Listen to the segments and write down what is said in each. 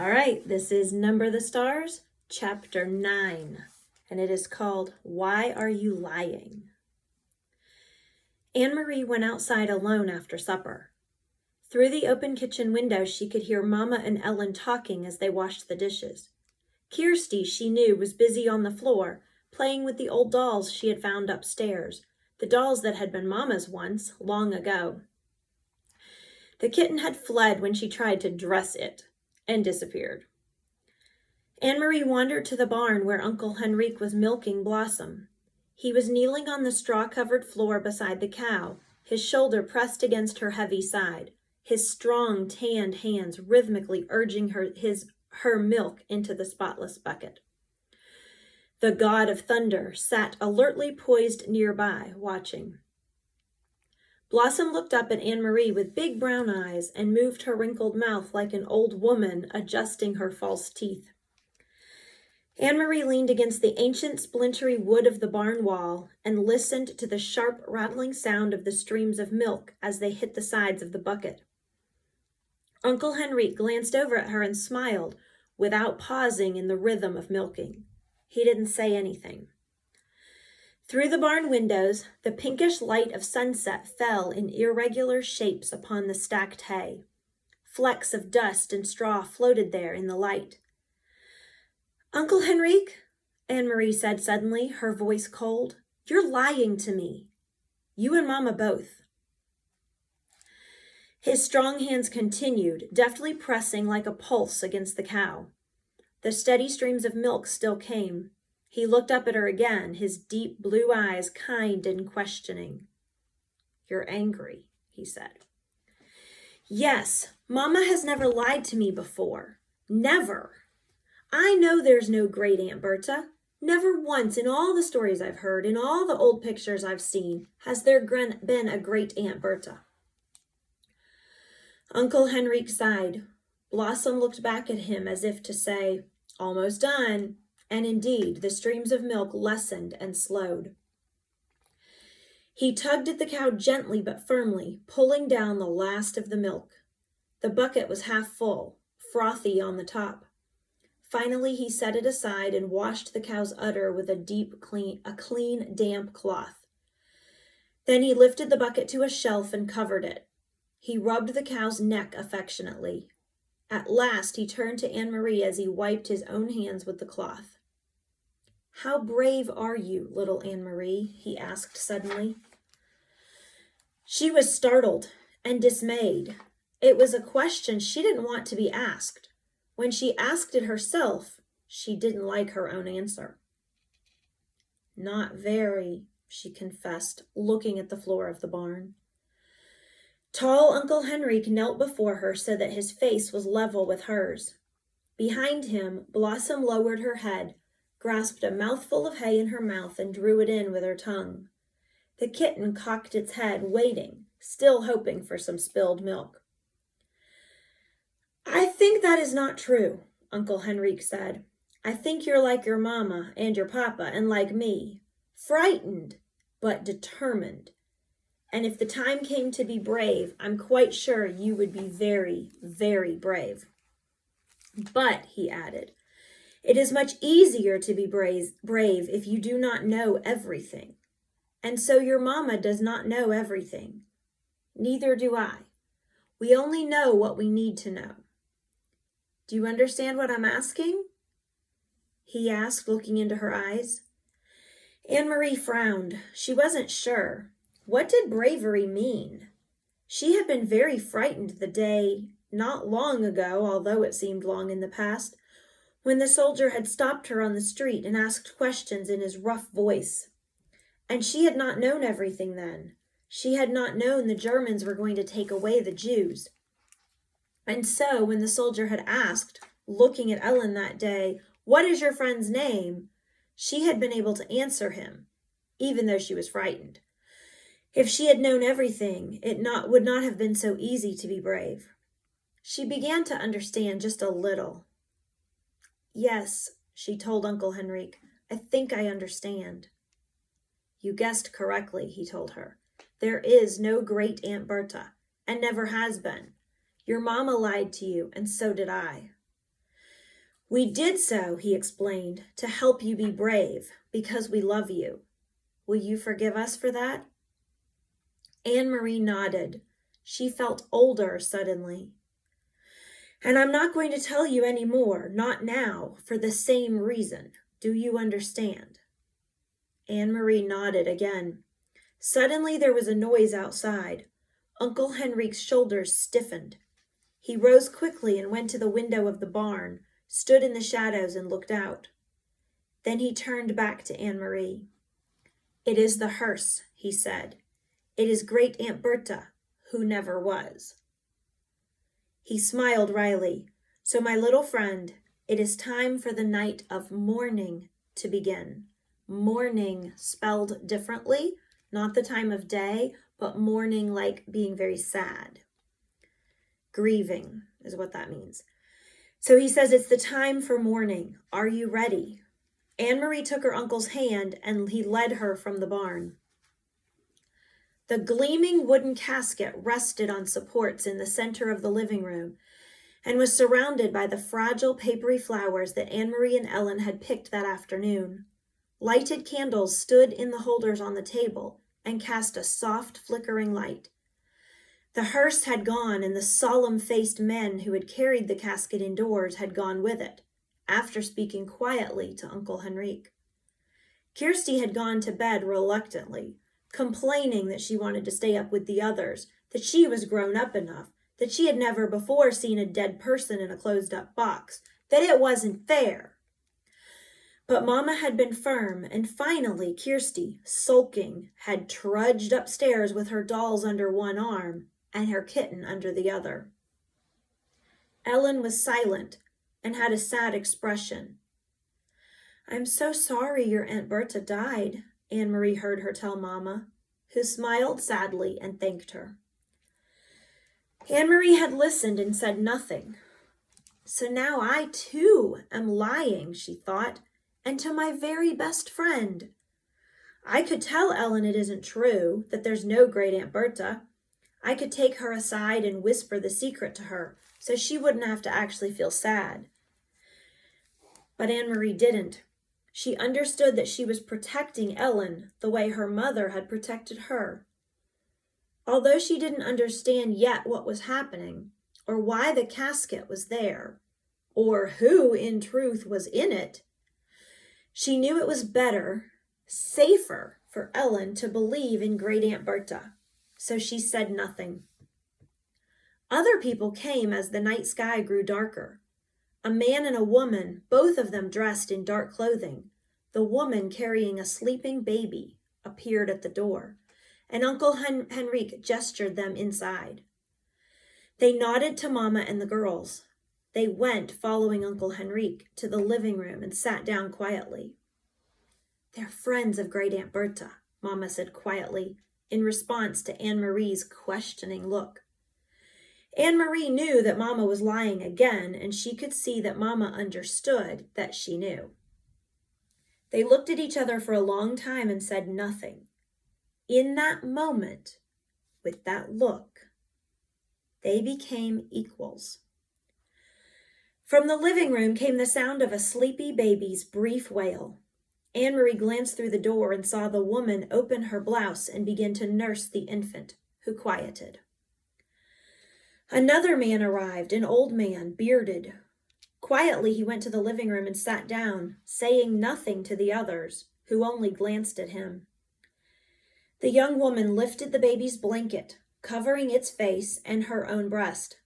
All right, this is Number the Stars, Chapter 9, and it is called Why Are You Lying? Anne-Marie went outside alone after supper. Through the open kitchen window, she could hear Mama and Ellen talking as they washed the dishes. Kirsty, she knew, was busy on the floor, playing with the old dolls she had found upstairs, the dolls that had been Mama's once, long ago. The kitten had fled when she tried to dress it, and disappeared. Anne-Marie wandered to the barn where Uncle Henrique was milking Blossom. He was kneeling on the straw-covered floor beside the cow, his shoulder pressed against her heavy side, his strong, tanned hands rhythmically urging her milk into the spotless bucket. The god of thunder sat alertly poised nearby, watching. Blossom looked up at Anne-Marie with big brown eyes and moved her wrinkled mouth like an old woman adjusting her false teeth. Anne-Marie leaned against the ancient splintery wood of the barn wall and listened to the sharp rattling sound of the streams of milk as they hit the sides of the bucket. Uncle Henrique glanced over at her and smiled, without pausing in the rhythm of milking. He didn't say anything. Through the barn windows, the pinkish light of sunset fell in irregular shapes upon the stacked hay. Flecks of dust and straw floated there in the light. "Uncle Henrique," Anne-Marie said suddenly, her voice cold, "you're lying to me. You and Mama both." His strong hands continued, deftly pressing like a pulse against the cow. The steady streams of milk still came. He looked up at her again, his deep blue eyes kind and questioning. "You're angry," he said. "Yes, Mama has never lied to me before. Never. I know there's no great Aunt Berta. Never once in all the stories I've heard, in all the old pictures I've seen, has there been a great Aunt Berta." Uncle Henrique sighed. Blossom looked back at him as if to say, "Almost done." And indeed, the streams of milk lessened and slowed. He tugged at the cow gently but firmly, pulling down the last of the milk. The bucket was half full, frothy on the top. Finally, he set it aside and washed the cow's udder with a clean, damp cloth. Then he lifted the bucket to a shelf and covered it. He rubbed the cow's neck affectionately. At last, he turned to Anne-Marie as he wiped his own hands with the cloth. "How brave are you, little Anne-Marie?" he asked suddenly. She was startled and dismayed. It was a question she didn't want to be asked. When she asked it herself, she didn't like her own answer. "Not very," she confessed, looking at the floor of the barn. Tall Uncle Henrique knelt before her so that his face was level with hers. Behind him, Blossom lowered her head, grasped a mouthful of hay in her mouth, and drew it in with her tongue. The kitten cocked its head, waiting, still hoping for some spilled milk. "I think that is not true," Uncle Henrique said. "I think you're like your mama and your papa, and like me, frightened, but determined. And if the time came to be brave, I'm quite sure you would be very, very brave. But," he added, "it is much easier to be brave if you do not know everything. And so your mama does not know everything. Neither do I. We only know what we need to know. Do you understand what I'm asking?" he asked, looking into her eyes. Anne-Marie frowned. She wasn't sure. What did bravery mean? She had been very frightened the day, not long ago, although it seemed long in the past, when the soldier had stopped her on the street and asked questions in his rough voice. And she had not known everything then. She had not known the Germans were going to take away the Jews. And so, when the soldier had asked, looking at Ellen that day, "What is your friend's name?" she had been able to answer him, even though she was frightened. If she had known everything, it would not have been so easy to be brave. She began to understand just a little. "Yes," she told Uncle Henrique, "I think I understand." "You guessed correctly," he told her. "There is no great Aunt Berta, and never has been. Your mama lied to you, and so did I." "We did so," he explained, "to help you be brave, because we love you. Will you forgive us for that?" Anne-Marie nodded. She felt older suddenly. "And I'm not going to tell you any more, not now, for the same reason. Do you understand?" Anne-Marie nodded again. Suddenly there was a noise outside. Uncle Henrique's shoulders stiffened. He rose quickly and went to the window of the barn, stood in the shadows and looked out. Then he turned back to Anne-Marie. "It is the hearse," he said. "It is Great Aunt Bertha, who never was." He smiled wryly. "So, my little friend, it is time for the night of mourning to begin." Mourning spelled differently, not the time of day, but mourning like being very sad. Grieving is what that means. So he says it's the time for mourning. Are you ready? Anne-Marie took her uncle's hand and he led her from the barn. The gleaming wooden casket rested on supports in the center of the living room and was surrounded by the fragile papery flowers that Anne-Marie and Ellen had picked that afternoon. Lighted candles stood in the holders on the table and cast a soft, flickering light. The hearse had gone, and the solemn-faced men who had carried the casket indoors had gone with it, after speaking quietly to Uncle Henrique. Kirsty had gone to bed reluctantly, complaining that she wanted to stay up with the others, that she was grown up enough, that she had never before seen a dead person in a closed-up box, that it wasn't fair. But Mama had been firm, and finally Kirsty, sulking, had trudged upstairs with her dolls under one arm and her kitten under the other. Ellen was silent and had a sad expression. "I'm so sorry your Aunt Bertha died," Anne-Marie heard her tell Mama, who smiled sadly and thanked her. Anne-Marie had listened and said nothing. "So now I too am lying," she thought, "and to my very best friend. I could tell Ellen it isn't true, that there's no great Aunt Bertha. I could take her aside and whisper the secret to her, so she wouldn't have to actually feel sad." But Anne-Marie didn't. She understood that she was protecting Ellen the way her mother had protected her. Although she didn't understand yet what was happening, or why the casket was there, or who in truth was in it, she knew it was better, safer for Ellen to believe in Great Aunt Bertha. So she said nothing. Other people came as the night sky grew darker. A man and a woman, both of them dressed in dark clothing, the woman carrying a sleeping baby, appeared at the door, and Uncle Henrique gestured them inside. They nodded to Mama and the girls. They went, following Uncle Henrique, to the living room and sat down quietly. "They're friends of Great Aunt Bertha," Mama said quietly, in response to Anne-Marie's questioning look. Anne-Marie knew that Mama was lying again, and she could see that Mama understood that she knew. They looked at each other for a long time and said nothing. In that moment, with that look, they became equals. From the living room came the sound of a sleepy baby's brief wail. Anne-Marie glanced through the door and saw the woman open her blouse and begin to nurse the infant, who quieted. Another man arrived, an old man, bearded. Quietly he went to the living room and sat down, saying nothing to the others, who only glanced at him. The young woman lifted the baby's blanket, covering its face and her own breast.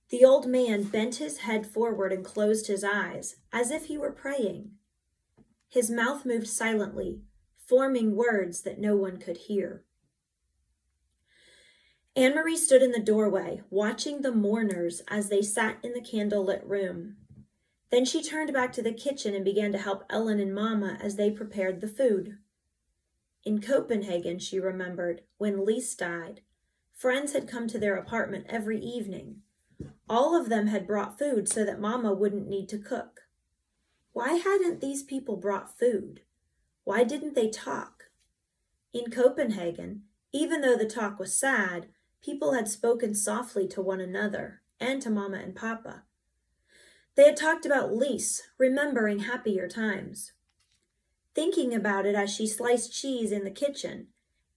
The old man bent his head forward and closed his eyes, as if he were praying. His mouth moved silently, forming words that no one could hear. Anne-Marie stood in the doorway, watching the mourners as they sat in the candlelit room. Then she turned back to the kitchen and began to help Ellen and Mama as they prepared the food. In Copenhagen, she remembered, when Lise died, friends had come to their apartment every evening. All of them had brought food so that Mama wouldn't need to cook. Why hadn't these people brought food? Why didn't they talk? In Copenhagen, even though the talk was sad, people had spoken softly to one another and to Mama and Papa. They had talked about Lise, remembering happier times. Thinking about it as she sliced cheese in the kitchen,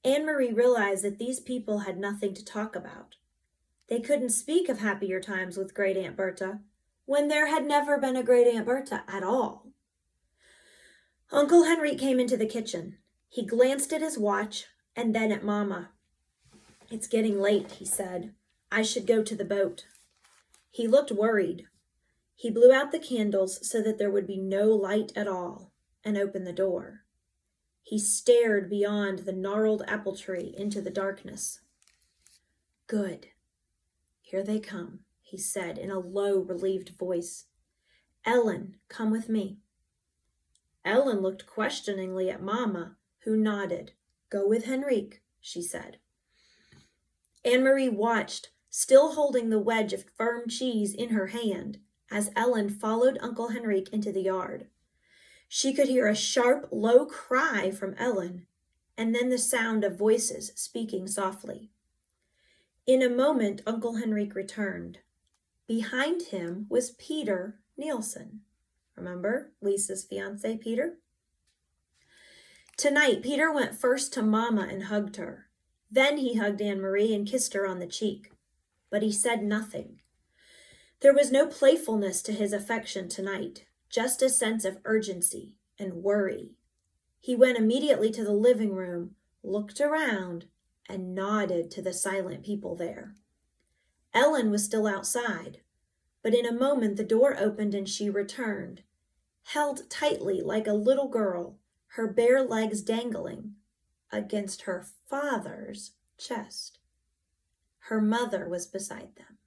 Anne-Marie realized that these people had nothing to talk about. They couldn't speak of happier times with Great Aunt Bertha, when there had never been a Great Aunt Bertha at all. Uncle Henry came into the kitchen. He glanced at his watch and then at Mama. "It's getting late," he said. "I should go to the boat." He looked worried. He blew out the candles so that there would be no light at all, and opened the door. He stared beyond the gnarled apple tree into the darkness. "Good. Here they come," he said in a low, relieved voice. "Ellen, come with me." Ellen looked questioningly at Mama, who nodded. "Go with Henrique," she said. Anne-Marie watched, still holding the wedge of firm cheese in her hand, as Ellen followed Uncle Henrique into the yard. She could hear a sharp, low cry from Ellen, and then the sound of voices speaking softly. In a moment, Uncle Henrique returned. Behind him was Peter Nielsen. Remember, Lisa's fiancé, Peter? Tonight, Peter went first to Mama and hugged her. Then he hugged Anne-Marie and kissed her on the cheek. But he said nothing. There was no playfulness to his affection tonight, just a sense of urgency and worry. He went immediately to the living room, looked around, and nodded to the silent people there. Ellen was still outside, but in a moment the door opened and she returned, held tightly like a little girl, her bare legs dangling against her father's chest. Her mother was beside them.